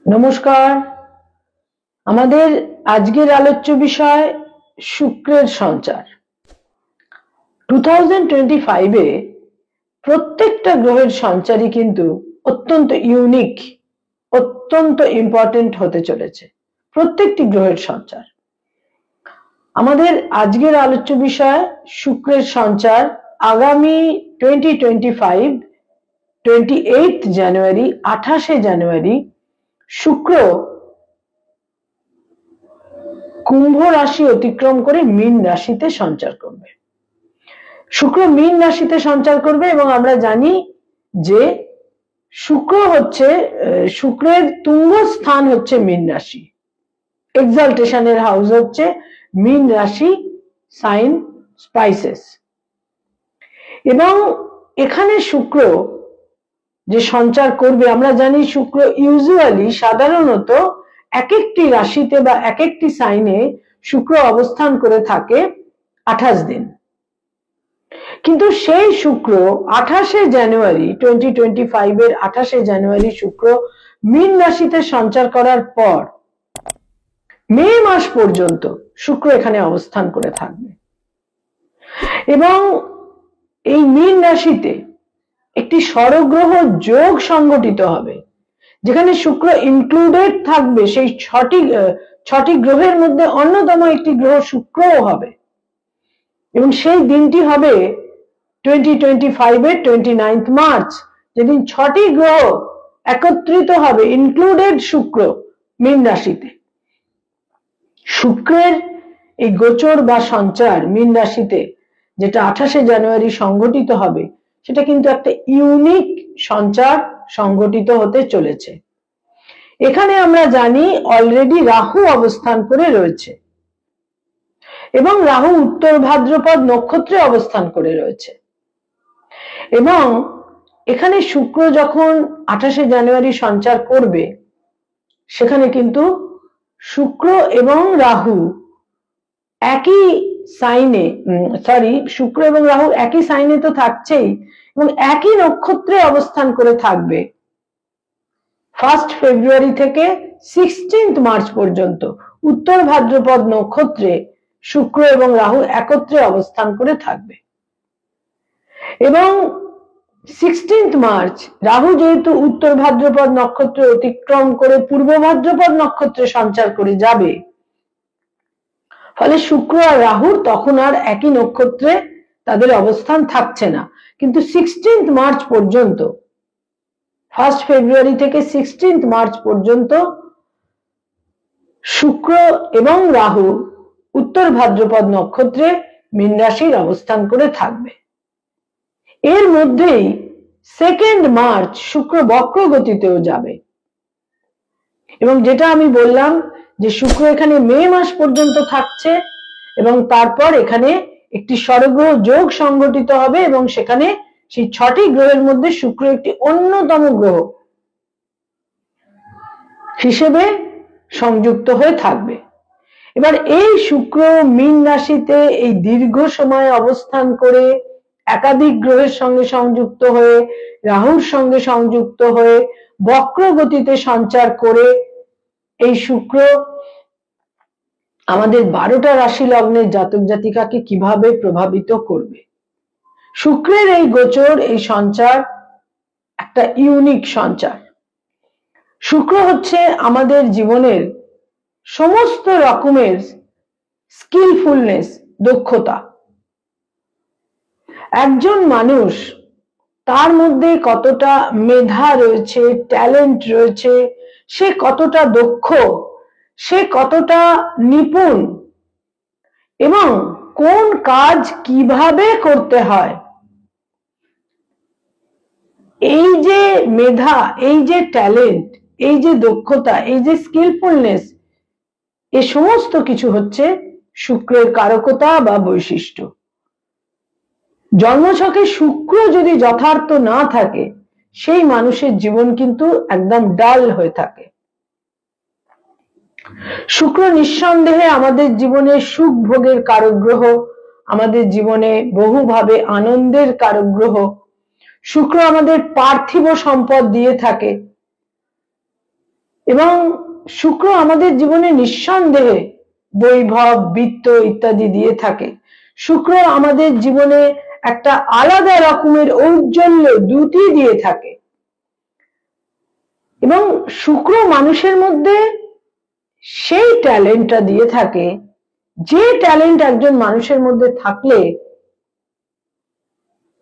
নমস্কার। আমাদের আজকের আলোচ্য বিষয় শুক্রের সঞ্চার। 2025 প্রত্যেকটা গ্রহের সঞ্চারই কিন্তু অত্যন্ত ইউনিক, অত্যন্ত ইম্পর্টেন্ট হতে চলেছে। প্রত্যেকটি গ্রহের সঞ্চার। আমাদের আজকের আলোচ্য বিষয় শুক্রের সঞ্চার আগামী 2025 28 জানুয়ারি 28 জানুয়ারি শুক্র কুম্ভ রাশি অতিক্রম করে মীন রাশিতে সঞ্চার করবে। শুক্র মীন রাশিতে সঞ্চার করবে এবং আমরা জানি যে শুক্র হচ্ছে শুক্রের তুঙ্গ স্থান হচ্ছে মীন রাশি, এক্সালটেশনের হাউস হচ্ছে মীন রাশি, সাইন স্পাইসেস। এবং এখানে শুক্র যে সঞ্চার করবে, আমরা জানি শুক্র ইউজুয়ালি সাধারণত এক একটি রাশিতে বা এক একটি সাইনে শুক্র অবস্থান করে থাকে 28 দিন। কিন্তু সেই শুক্র 28 জানুয়ারি 2025 এর 28 জানুয়ারি শুক্র মীন রাশিতে সঞ্চার করার পর মে মাস পর্যন্ত শুক্র এখানে অবস্থান করে থাকবে এবং এই মীন রাশিতে একটি ষড়গ্রহ যোগ সংগঠিত হবে, যেখানে শুক্র ইনক্লুডেড থাকবে। সেই ছটি গ্রহের মধ্যে অন্যতম একটি গ্রহ শুক্রও হবে এবং সেই দিনটি হবে 2025 এর 29 মার্চ, যেদিন ছটি গ্রহ একত্রিত হবে, ইনক্লুডেড শুক্র মীন রাশিতে। শুক্রের এই গোচর বা সঞ্চার মীন রাশিতে যেটা 28 জানুয়ারি সংগঠিত হবে, সেটা কিন্তু একটা ইউনিক সঞ্চার সংগঠিত হতে চলেছে। এখানে আমরা জানি অলরেডি রাহু অবস্থান করে রয়েছে এবং রাহু উত্তর ভাদ্রপদ নক্ষত্রে অবস্থান করে রয়েছে এবং এখানে শুক্র যখন 28 জানুয়ারি সঞ্চার করবে, সেখানে কিন্তু শুক্র এবং রাহু একই সাইনে, শুক্র এবং রাহু একই সাইনে তো থাকছেই এবং একই নক্ষত্রে অবস্থান করে থাকবে 1 ফেব্রুয়ারি থেকে 16 মার্চ পর্যন্ত। উত্তর ভাদ্রপদ নক্ষত্রে শুক্র এবং রাহু একত্রে অবস্থান করে থাকবে এবং 16 মার্চ রাহু যেহেতু উত্তর ভাদ্রপদ নক্ষত্র অতিক্রম করে পূর্ব ভাদ্রপদ নক্ষত্রে সঞ্চার করে যাবে, ফলে শুক্র আর রাহুর তখন আর একই নক্ষত্রে তাদের অবস্থান থাকছে না। কিন্তু 16 মার্চ পর্যন্ত, 1 ফেব্রুয়ারি থেকে 16 মার্চ পর্যন্ত শুক্র এবং রাহু উত্তর ভাদ্রপদ নক্ষত্রে মীন রাশির অবস্থান করে থাকবে। এর মধ্যেই 2 মার্চ শুক্র বক্র গতিতেও যাবে এবং যেটা আমি বললাম যে শুক্র এখানে মে মাস পর্যন্ত থাকছে এবং তারপর এখানে একটি ষড়গ্রহ যোগ সংগঠিত হবে এবং সেখানে সেই ছটি গ্রহের মধ্যে শুক্র একটি অন্যতম গ্রহ হিসেবে সংযুক্ত হয়ে থাকবে। এবার এই শুক্র মীন রাশিতে এই দীর্ঘ সময় অবস্থান করে একাধিক গ্রহের সঙ্গে সংযুক্ত হয়ে, রাহুর সঙ্গে সংযুক্ত হয়ে বক্র গতিতে সঞ্চার করে এই শুক্র আমাদের 12টা রাশি লগ্নের জাতক জাতিকাকে কিভাবে প্রভাবিত করবে। শুক্রের এই গোচর, এই সঞ্চার একটা ইউনিক সঞ্চার। শুক্র হচ্ছে আমাদের জীবনের সমস্ত রকমের স্কিলফুলনেস, দক্ষতা। একজন মানুষ তার মধ্যে কতটা মেধা রয়েছে, ট্যালেন্ট রয়েছে, সে কতটা দক্ষ, সে কতটা নিপুণ এবং কোন কাজ কিভাবে করতে হয়, এই যে মেধা, এই যে ট্যালেন্ট, এই যে দক্ষতা, এই যে স্কিলফুলনেস, এ সমস্ত কিছু হচ্ছে শুক্রের কারকতা বা বৈশিষ্ট্য। জন্মছকে শুক্র যদি যথার্থ না থাকে, সেই মানুষের জীবন কিন্তু একদম ডাল হয়ে থাকে। শুক্র নিঃসন্দেহে আমাদের জীবনে সুখ ভোগের কারক গ্রহ, আমাদের জীবনে বহুভাবে আনন্দের কারক গ্রহ। শুক্র আমাদের পার্থিব সম্পদ দিয়ে থাকে এবং শুক্র আমাদের জীবনে নিঃসন্দেহে বৈভব, বিত্ত ইত্যাদি দিয়ে থাকে। শুক্র আমাদের জীবনে একটা আলাদা রকমের ঔজ্জ্বল্য, দ্যুতি দিয়ে থাকে। এবং শুক্র মানুষের মধ্যে সেই ট্যালেন্টটা দিয়ে থাকে, যে ট্যালেন্ট একজন মানুষের মধ্যে থাকলে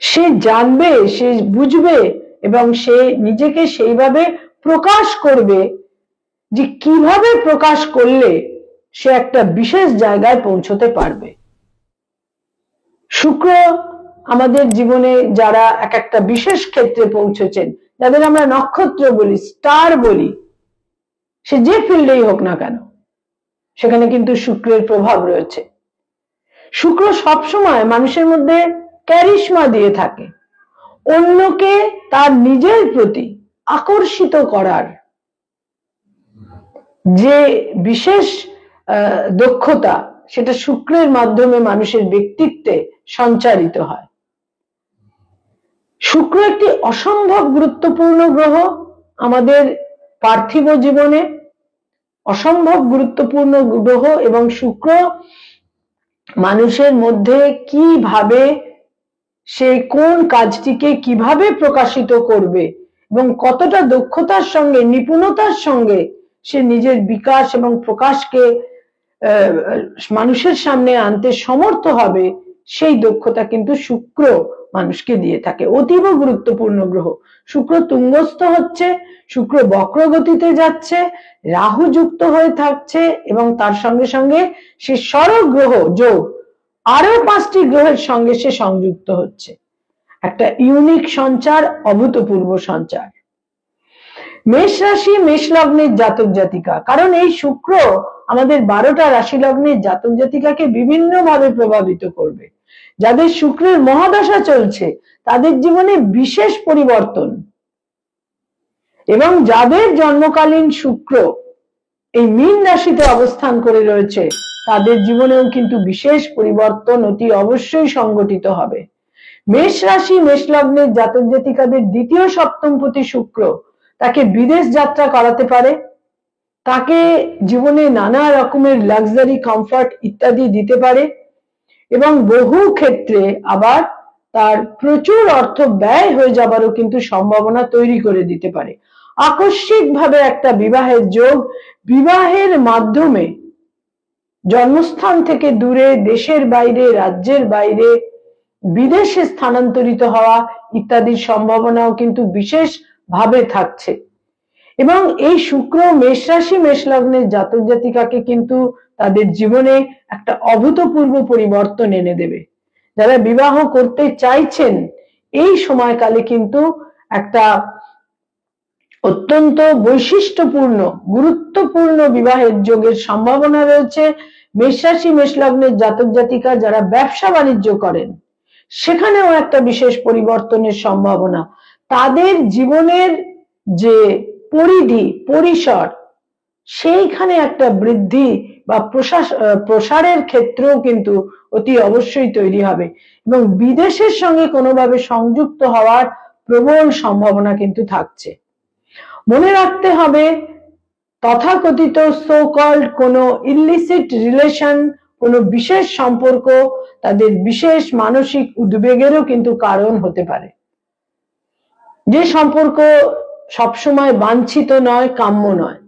সে জানবে, সে বুঝবে এবং সে নিজেকে সেইভাবে প্রকাশ করবে যে কিভাবে প্রকাশ করলে সে একটা বিশেষ জায়গায় পৌঁছতে পারবে। শুক্র আমাদের জীবনে যারা এক একটা বিশেষ ক্ষেত্রে পৌঁছেছেন, যাদের আমরা নক্ষত্র বলি, স্টার বলি, সে যে ফিল্ডেই হোক না কেন, সেখানে কিন্তু শুক্রের প্রভাব রয়েছে। শুক্র সবসময় মানুষের মধ্যে ক্যারিশমা দিয়ে থাকে, অন্যকে তার নিজের প্রতি আকর্ষিত করার যে বিশেষ দক্ষতা, সেটা শুক্রের মাধ্যমে মানুষের ব্যক্তিত্বে সঞ্চারিত হয়। শুক্র একটি অসম্ভব গুরুত্বপূর্ণ গ্রহ আমাদের পার্থিব জীবনে, অসম্ভব গুরুত্বপূর্ণ গ্রহ। এবং শুক্র মানুষের মধ্যে কিভাবে সে কোন কাজটিকে কিভাবে প্রকাশিত করবে এবং কতটা দক্ষতার সঙ্গে, নিপুণতার সঙ্গে সে নিজের বিকাশ এবং প্রকাশকে মানুষের সামনে আনতে সমর্থ হবে, সেই দক্ষতা কিন্তু শুক্র মানুষকে দিয়ে থাকে। অতীব গুরুত্বপূর্ণ গ্রহ। শুক্র তুঙ্গস্থ হচ্ছে, শুক্র বক্রগতিতে যাচ্ছে, রাহু যুক্ত হয়ে থাকছে এবং তার সঙ্গে সঙ্গে সে ষড়গ্রহ যোগ আরো 5টি গ্রহের সঙ্গে সে সংযুক্ত হচ্ছে। একটা ইউনিক সঞ্চার, অভূতপূর্ব সঞ্চার। মেষ রাশি, মেষ লগ্নের জাতক জাতিকা, কারণ এই শুক্র আমাদের 12টা রাশি লগ্নের জাতক জাতিকাকে বিভিন্ন ভাবে প্রভাবিত করবে। যাদের শুক্রের মহাদশা চলছে তাদের জীবনে বিশেষ পরিবর্তন, এবং যাদের জন্মকালীন শুক্র এই মীন রাশিতে অবস্থান করে রয়েছে তাদের জীবনেও কিন্তু বিশেষ পরিবর্তন অতি অবশ্যই সংঘটিত হবে। মেষ রাশি, মেষ লগ্নের জাতক জাতিকাদের দ্বিতীয় সপ্তমপতি শুক্র তাকে বিদেশ যাত্রা করাতে পারে, তাকে জীবনে নানা রকমের লাক্সারি, কমফর্ট ইত্যাদি দিতে পারে এবং বহু ক্ষেত্রে আবার তার প্রচুর অর্থ ব্যয় হয়ে যাবারও কিন্তু সম্ভাবনা তৈরি করে দিতে পারে। আকস্মিকভাবে একটা বিবাহের যোগ, বিবাহের মাধ্যমে জন্মস্থান থেকে দূরে, দেশের বাইরে, রাজ্যের বাইরে, বিদেশে স্থানান্তরিত হওয়া ইত্যাদির সম্ভাবনাও কিন্তু বিশেষ ভাবে থাকছে। এবং এই শুক্র মেষ রাশি, মেষ লগ্নের জাতক জাতিকাকে কিন্তু তাদের জীবনে একটা অভূতপূর্ব পরিবর্তন এনে দেবে। যারা বিবাহ করতে চাইছেন এই সময়কালে কিন্তু একটা অত্যন্ত বৈশিষ্ট্যপূর্ণ, গুরুত্বপূর্ণ বিবাহের যোগের সম্ভাবনা রয়েছে। মেষ রাশি, মেষ লগ্নের জাতক জাতিকা যারা ব্যবসা বাণিজ্য করেন সেখানেও একটা বিশেষ পরিবর্তনের সম্ভাবনা। তাদের জীবনের যে পরিধি, পরিসর, সেইখানে একটা বৃদ্ধি বা প্রসারের ক্ষেত্রেও কিন্তু অতি অবশ্যই তৈরি হবে এবং বিদেশের সঙ্গে কোনোভাবে সংযুক্ত হওয়ার প্রবল সম্ভাবনা কিন্তু থাকছে। মনে রাখতে হবে, তথাকথিত সো কল্ড কোনো ইলিসিট রিলেশন, কোনো বিশেষ সম্পর্ক তাদের বিশেষ মানসিক উদ্বেগেরও কিন্তু কারণ হতে পারে। যে সম্পর্ক সবসময় বাঞ্ছিত নয়, কাম্য নয়।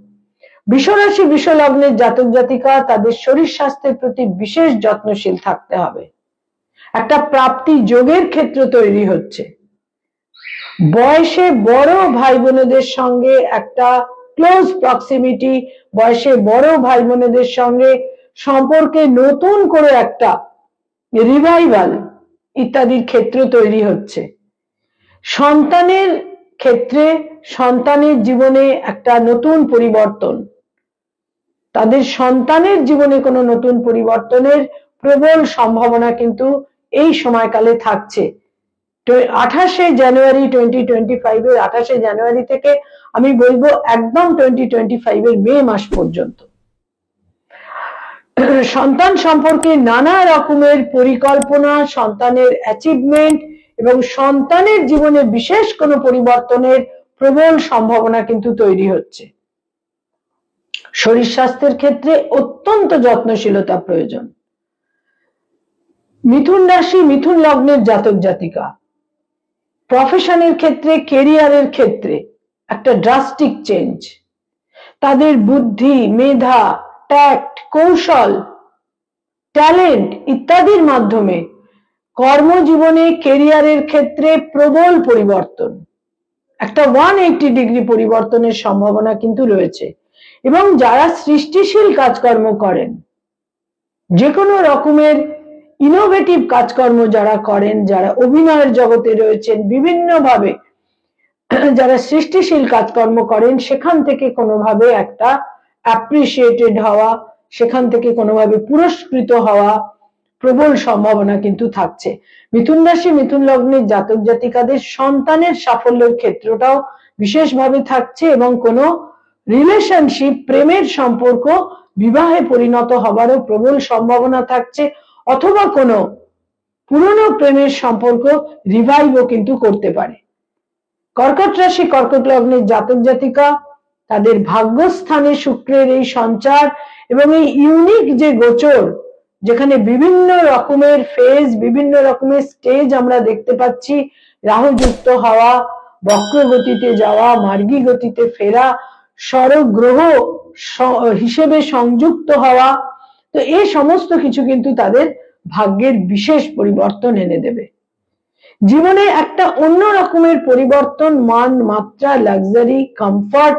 বৃষরাশি, বৃষ লগ্নের জাতক জাতিকা তাদের শরীর স্বাস্থ্যের প্রতি বিশেষ যত্নশীল থাকতে হবে। একটা প্রাপ্তি যোগের ক্ষেত্র তৈরি হচ্ছে। বয়সে বড় ভাই বোনেদের সঙ্গে একটা ক্লোজ প্রক্সিমিটি, বয়সে বড় ভাই বোনেদের সঙ্গে সম্পর্কে নতুন করে একটা রিভাইভাল ইত্যাদির ক্ষেত্র তৈরি হচ্ছে। সন্তানের ক্ষেত্রে সন্তানের জীবনে একটা নতুন পরিবর্তন, তাদের সন্তানের জীবনে কোনো নতুন পরিবর্তনের প্রবল সম্ভাবনা কিন্তু এই সময়কালে থাকছে। 28শে জানুয়ারি 2025 এর 28শে জানুয়ারি থেকে আমি বলবো একদম 2025 এর মে মাস পর্যন্ত সন্তান সম্পর্কে নানা রকমের পরিকল্পনা, সন্তানের অ্যাচিভমেন্ট এবং সন্তানের জীবনে বিশেষ কোনো পরিবর্তনের প্রবল সম্ভাবনা কিন্তু তৈরি হচ্ছে। শরীর স্বাস্থ্যের ক্ষেত্রে অত্যন্ত যত্নশীলতা প্রয়োজন। মিথুন রাশি মিথুন লগ্নের জাতক জাতিকা, প্রফেশনের ক্ষেত্রে, কেরিয়ারের ক্ষেত্রে একটা ড্রাস্টিক চেঞ্জ। তাদের বুদ্ধি, মেধা, ট্যাক্ট, কৌশল, ট্যালেন্ট ইত্যাদির মাধ্যমে কর্মজীবনে, কেরিয়ারের ক্ষেত্রে প্রবল পরিবর্তন, একটা 180 ডিগ্রি পরিবর্তনের সম্ভাবনা কিন্তু রয়েছে। এবং যারা সৃষ্টিশীল কাজকর্ম করেন, যে কোনো রকমের ইনোভেটিভ কাজকর্ম যারা করেন, যারা অভিনয়ের জগতে রয়েছেন, বিভিন্নভাবে যারা সৃষ্টিশীল কাজকর্ম করেন, সেখান থেকে কোনোভাবে একটা অ্যাপ্রিসিয়েটেড হওয়া, সেখান থেকে কোনোভাবে পুরস্কৃত হওয়া প্রবল সম্ভাবনা কিন্তু থাকছে। মিথুন রাশি মিথুন লগ্নের জাতক জাতিকাদের সন্তানের সাফল্যের ক্ষেত্রটাও বিশেষভাবে থাকছে, এবং কোনো রিলেশনশিপ, প্রেমের সম্পর্ক বিবাহে পরিণত হবারও প্রবল সম্ভাবনা থাকছে, অথবা কোনো পুরনো প্রেমের সম্পর্ক রিভাইভও কিন্তু করতে পারে। কর্কট রাশি কর্কট লগ্নের জাতক জাতিকা, তাদের ভাগ্যস্থানে শুক্রের এই সঞ্চার এবং এই ইউনিক যে গোচর, যেখানে বিভিন্ন রকমের ফেজ, বিভিন্ন রকমের স্টেজ আমরা দেখতে পাচ্ছি, রাহু যুক্ত হওয়া, বক্র গতিতে যাওয়া, মার্গী গতিতে ফেরা, সরগ গ্রহ হিসেবে সংযুক্ত হওয়া, তো এই সমস্ত কিছু কিন্তু তাদের ভাগ্যের বিশেষ পরিবর্তন এনে দেবে। জীবনে একটা অন্য রকমের পরিবর্তন, মান, মাত্রা, লাক্সারি, কমফর্ট,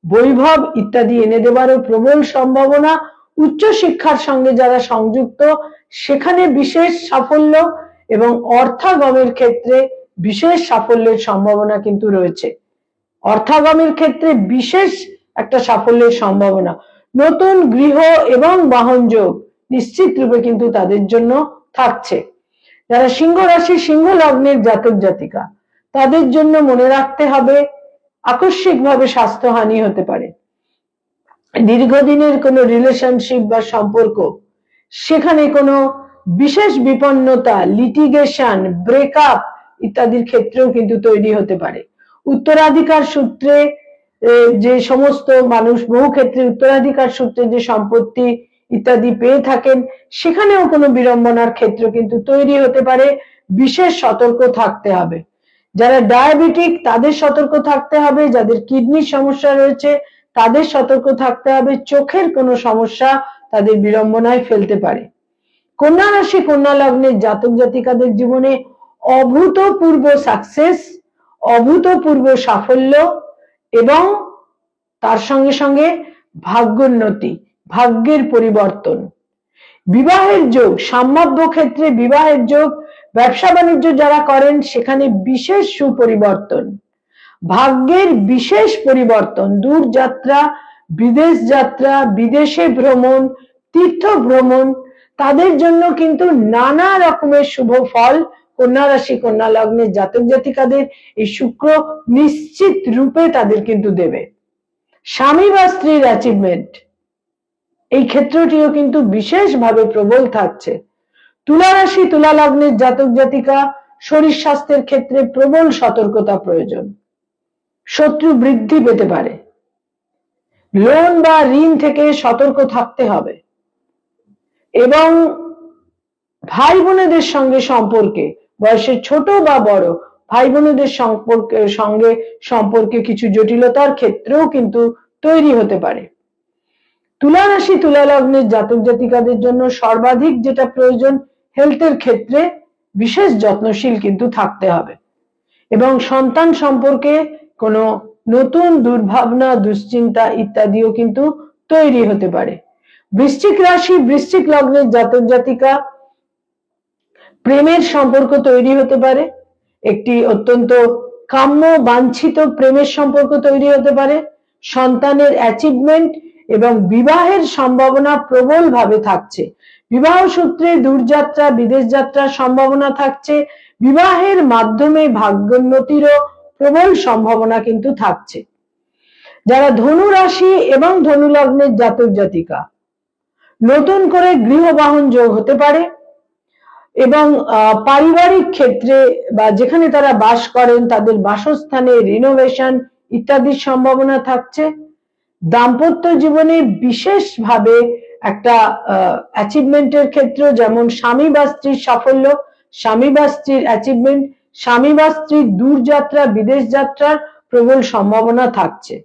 বৈভব ইত্যাদি এনে দেবারও প্রবল সম্ভাবনা। উচ্চ শিক্ষার সঙ্গে যারা সংযুক্ত, সেখানে বিশেষ সাফল্য এবং অর্থাগমের ক্ষেত্রে বিশেষ সাফল্যের সম্ভাবনা কিন্তু রয়েছে। অর্থাগমের ক্ষেত্রে বিশেষ একটা সাফল্যের সম্ভাবনা। নতুন গৃহ এবং বাহন যোগ নিশ্চিত রূপে কিন্তু তাদের জন্য থাকছে। যারা সিংহ রাশি সিংহ লগ্নের জাতক জাতিকা, তাদের জন্য মনে রাখতে হবে আকস্মিকভাবে স্বাস্থ্যহানি হতে পারে। দীর্ঘদিনের কোনো রিলেশনশিপ বা সম্পর্ক, সেখানে কোনো বিশেষ বিপন্নতা, লিটিগেশন, ব্রেকআপ ইত্যাদির ক্ষেত্রেও কিন্তু তৈরি হতে পারে। উত্তরাধিকার সূত্রে যে সমস্ত মানুষ বহু ক্ষেত্রে উত্তরাধিকার সূত্রে যে সম্পত্তি ইত্যাদি পেয়ে থাকেন, সেখানেও কোনো বিড়ম্বনার ক্ষেত্র কিন্তু তৈরি হতে পারে। বিশেষ সতর্ক থাকতে হবে। যারা ডায়াবেটিক, তাদের সতর্ক থাকতে হবে। যাদের কিডনির সমস্যা রয়েছে, তাদের সতর্ক থাকতে হবে। চোখের কোনো সমস্যা তাদের বিড়ম্বনায় ফেলতে পারে। কন্যা রাশি কন্যা লগ্নের জাতক জাতিকাদের জীবনে অভূতপূর্ব সাকসেস, অভূতপূর্ব সাফল্য এবং তার সঙ্গে সঙ্গে ভাগ্যোন্নতি, ভাগ্যের পরিবর্তন, বিবাহের যোগ, সম্ভাব্য ক্ষেত্রে বিবাহের যোগ, ব্যবসা বাণিজ্য যারা করেন সেখানে বিশেষ সুপরিবর্তন, ভাগ্যের বিশেষ পরিবর্তন, দূর যাত্রা, বিদেশ যাত্রা, বিদেশে ভ্রমণ, তীর্থ ভ্রমণ, তাদের জন্য কিন্তু নানা রকমের শুভ ফল কন্যা রাশি কন্যা লগ্নের জাতক জাতিকাদের এই শুক্র নিশ্চিত রূপে তাদের কিন্তু দেবে। স্বামী বা স্ত্রীর অ্যাচিভমেন্ট, এই ক্ষেত্রটিও কিন্তু বিশেষভাবে প্রবল থাকছে। তুলা রাশি তুলা লগ্নের জাতক জাতিকা, শরীর স্বাস্থ্যের ক্ষেত্রে প্রবল সতর্কতা প্রয়োজন। শত্রু বৃদ্ধি পেতে পারে। লোন বা ঋণ থেকে সতর্ক থাকতে হবে। এবং ভাই বোনেদের সঙ্গে সম্পর্কে, বয়সে ছোট বা বড় ভাই বোনেদের সম্পর্কে কিছু জটিলতার ক্ষেত্রেও কিন্তু তৈরি হতে পারে। তুলা রাশি তুলা লগ্নের জাতক জাতিকাদের জন্য সর্বাধিক যেটা প্রয়োজন, হেলথের ক্ষেত্রে বিশেষ যত্নশীল কিন্তু থাকতে হবে। এবং সন্তান সম্পর্কে কোনো নতুন দুর্ভাবনা, দুশ্চিন্তা ইত্যাদিও কিন্তু তৈরি হতে পারে। বৃশ্চিক রাশি বৃশ্চিক লগ্নের জাতক জাতিকা, প্রেমের সম্পর্ক তৈরি হতে পারে। একটি অত্যন্ত কাম্য বাঞ্ছিত প্রেমের সম্পর্ক তৈরি হতে পারে। সন্তানের অ্যাচিভমেন্ট এবং বিবাহের সম্ভাবনা প্রবল ভাবে থাকছে। বিবাহ সূত্রে দূরযাত্রা, বিদেশ যাত্রার সম্ভাবনা থাকছে। বিবাহের মাধ্যমে ভাগ্যোন্নতিরও প্রবল সম্ভাবনা কিন্তু থাকছে। যারা ধনু রাশি এবং ধনু লগ্নের জাতক জাতিকা, নতুন করে গৃহবাহন যোগ হতে পারে এবং পারিবারিক ক্ষেত্রে বা যেখানে তারা বাস করেন তাদের বাসস্থানে রিনোভেশন ইত্যাদির সম্ভাবনা থাকছে। দাম্পত্য জীবনে বিশেষভাবে একটা অ্যাচিভমেন্টের ক্ষেত্র, যেমন স্বামী বা স্ত্রীর সাফল্য, স্বামী বা স্ত্রীর অ্যাচিভমেন্ট, স্বামী বা স্ত্রীর দূরযাত্রা, বিদেশ যাত্রার প্রবল সম্ভাবনা থাকছে।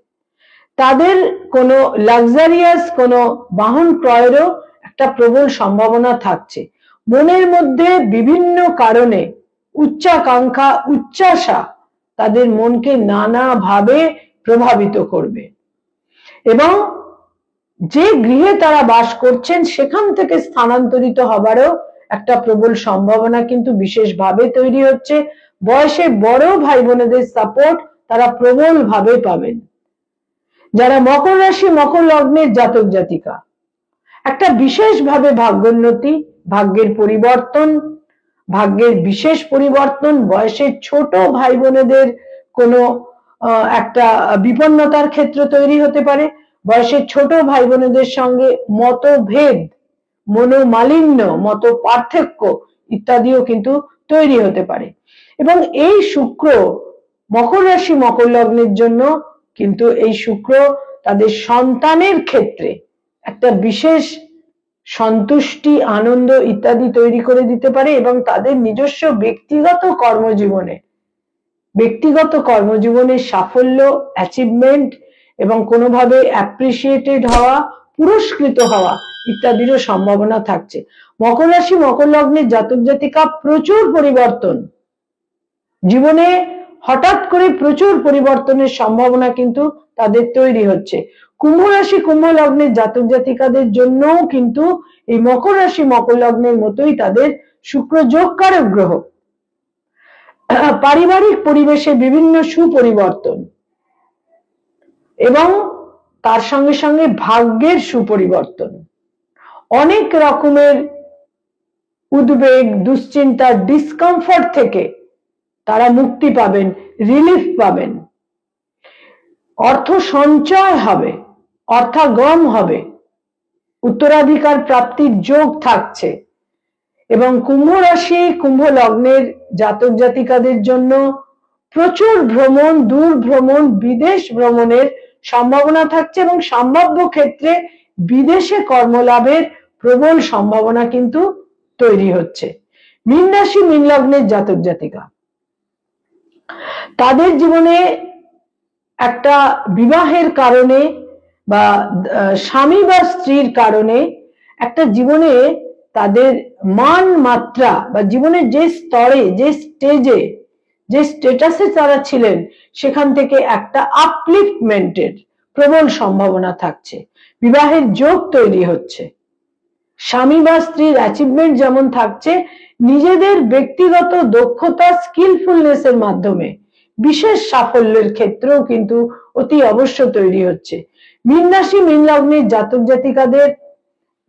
তাদের কোনো লাক্সারিয়াস কোনো বাহন ক্রয়েরও একটা প্রবল সম্ভাবনা থাকছে। মনের মধ্যে বিভিন্ন কারণে উচ্চাকাঙ্ক্ষা, উচ্চাশা তাদের মনকে নানাভাবে প্রভাবিত করবে, এবং যে গৃহে তারা বাস করছেন সেখান থেকে স্থানান্তরিত হবারও একটা প্রবল সম্ভাবনা কিন্তু বিশেষভাবে তৈরি হচ্ছে। বয়সে বড় ভাই বোনেদের সাপোর্ট তারা প্রবল ভাবে পাবেন। যারা মকর রাশি, মকর লগ্নের জাতক জাতিকা, একটা বিশেষভাবে ভাগ্যোন্নতি, ভাগ্যের পরিবর্তন, ভাগ্যের বিশেষ পরিবর্তন, বয়সের ছোট ভাই বোনেদের কোনো একটা বিপন্নতার ক্ষেত্র তৈরি হতে পারে, বয়সের ছোট ভাই বোনেদের সঙ্গে মতভেদ, মনোমালিন্য, মত পার্থক্য ইত্যাদিও কিন্তু তৈরি হতে পারে। এবং এই শুক্র মকর রাশি, মকর লগ্নের জন্য কিন্তু এই শুক্র তাদের সন্তানের ক্ষেত্রে একটা বিশেষ সন্তুষ্টি, আনন্দ ইত্যাদি তৈরি করে দিতে পারে, এবং তাদের নিজস্ব ব্যক্তিগত কর্মজীবনের সাফল্য, অ্যাচিভমেন্ট এবং কোনোভাবে অ্যাপ্রিসিয়েটেড হওয়া, পুরস্কৃত হওয়া ইত্যাদিরও সম্ভাবনা থাকছে। মকর রাশি, মকর লগ্নের জাতক জাতিকা প্রচুর পরিবর্তন, জীবনে হঠাৎ করে প্রচুর পরিবর্তনের সম্ভাবনা কিন্তু তাদের তৈরি হচ্ছে। কুম্ভ রাশি, কুম্ভ লগ্নের জাতক জাতিকাদের জন্য কিন্তু এই মকর রাশি, মকর লগ্নের মতোই তাদের শুক্র যোগকারক গ্রহ। পারিবারিক পরিবেশে বিভিন্ন সুপরিবর্তন এবং তার সঙ্গে সঙ্গে ভাগ্যের সুপরিবর্তন, অনেক রকমের উদ্বেগ, দুশ্চিন্তা, ডিসকমফর্ট থেকে তারা মুক্তি পাবেন, রিলিফ পাবেন, অর্থ সঞ্চয় হবে, অর্থাগম হবে, উত্তরাধিকার প্রাপ্তির যোগ থাকছে। এবং কুম্ভ রাশি, কুম্ভ লগ্নের জাতক জাতিকাদের জন্য প্রচুর ভ্রমণ, দূর ভ্রমণ, বিদেশ ভ্রমণের সম্ভাবনা থাকছে, এবং সম্ভাব্য ক্ষেত্রে বিদেশে কর্মলাভের প্রবল সম্ভাবনা কিন্তু তৈরি হচ্ছে। মীন রাশি, মীন লগ্নের জাতক জাতিকা, তাদের জীবনে একটা বিবাহের কারণে বা স্বামী বা স্ত্রীর কারণে একটা জীবনে তাদের মান মাত্রা বা জীবনের যে স্তরে, যে স্টেজে, যে স্টেটাসে তারা ছিলেন সেখান থেকে একটা আপলিফটমেন্টের প্রবল সম্ভাবনা থাকছে। বিবাহের যোগ তৈরি হচ্ছে। স্বামী বা স্ত্রীর অ্যাচিভমেন্ট যেমন থাকছে, নিজেদের ব্যক্তিগত দক্ষতা, স্কিলফুলনেসের মাধ্যমে বিশেষ সাফল্যের ক্ষেত্রেও কিন্তু অতি অবশ্য তৈরি হচ্ছে। মীন রাশি, মীন লগ্নের জাতক জাতিকাদের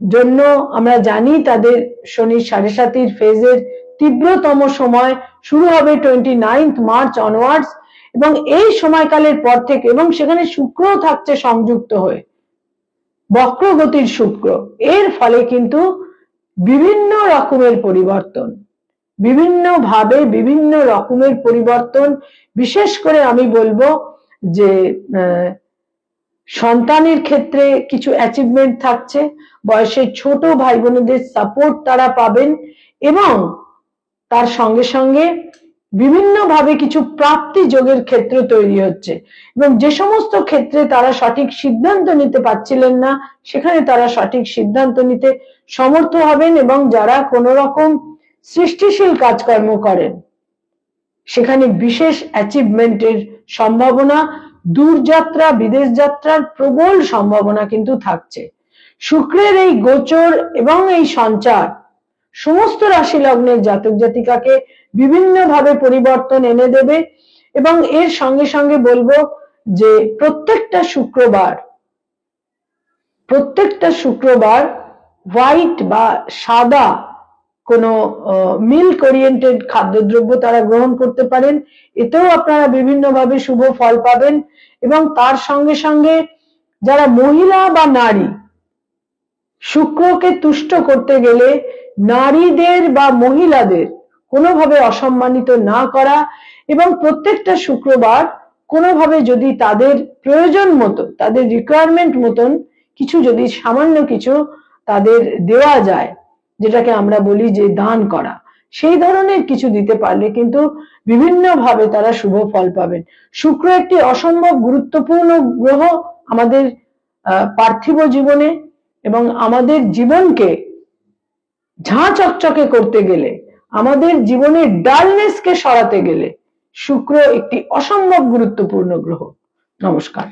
জন্য আমরা জানি তাদের শনি 7.5 ফেজের তীব্রতম সময় শুরু হবে 29 মার্চ অনওয়ার্ডস, এবং এই সময়কালের পর থেকে, এবং সেখানে শুক্র থাকছে সংযুক্ত হয়ে, বক্রগতির শুক্র, এর ফলে কিন্তু বিভিন্ন রকমের পরিবর্তন, বিভিন্ন ভাবে বিভিন্ন রকমের পরিবর্তন, বিশেষ করে আমি বলবো যে সন্তানের ক্ষেত্রে কিছু অ্যাচিভমেন্ট থাকছে, বয়সের ছোট ভাই বোনদের সাপোর্ট তারা পাবেন, এবং তার সঙ্গে সঙ্গে বিভিন্ন ভাবে কিছু প্রাপ্তি যোগের ক্ষেত্র তৈরি হচ্ছে, এবং যে সমস্ত ক্ষেত্রে তারা সঠিক সিদ্ধান্ত নিতে পারছিলেন না সেখানে তারা সঠিক সিদ্ধান্ত নিতে সমর্থ হবেন, এবং যারা কোনো রকম সৃষ্টিশীল কাজকর্ম করেন সেখানে বিশেষ অ্যাচিভমেন্টের সম্ভাবনা, দূরযাত্রা, বিদেশ যাত্রার প্রবল সম্ভাবনা কিন্তু থাকছে। শুক্রের এই গোচর এবং এই সঞ্চার সমস্ত রাশি লগ্নের জাতক জাতিকাকে বিভিন্নভাবে পরিবর্তন এনে দেবে, এবং এর সঙ্গে সঙ্গে বলবো যে প্রত্যেকটা শুক্রবার হোয়াইট বা সাদা কোনো মিল্ক ওরিয়েন্টেড খাদ্যদ্রব্য তারা গ্রহণ করতে পারেন, এতেও আপনারা বিভিন্নভাবে শুভ ফল পাবেন। এবং তার সঙ্গে সঙ্গে যারা মহিলা বা নারী, শুক্রকে তুষ্ট করতে গেলে নারীদের বা মহিলাদের কোনোভাবে অসম্মানিত না করা, এবং প্রত্যেকটা শুক্রবার কোনোভাবে যদি তাদের প্রয়োজন মতো, তাদের রিকোয়ারমেন্ট মতন কিছু যদি সামান্য কিছু তাদের দেওয়া যায়, যেটাকে আমরা বলি যে দান করা, সেই ধরনের কিছু দিতে পারলে কিন্তু বিভিন্ন ভাবে তারা শুভ ফল পাবেন। শুক্র একটি অসম্ভব গুরুত্বপূর্ণ গ্রহ আমাদের পার্থিব জীবনে, এবং আমাদের জীবনকে ঝাঁ চকচকে করতে গেলে, আমাদের জীবনের ডালনেসকে সরাতে গেলে শুক্র একটি অসম্ভব গুরুত্বপূর্ণ গ্রহ। নমস্কার।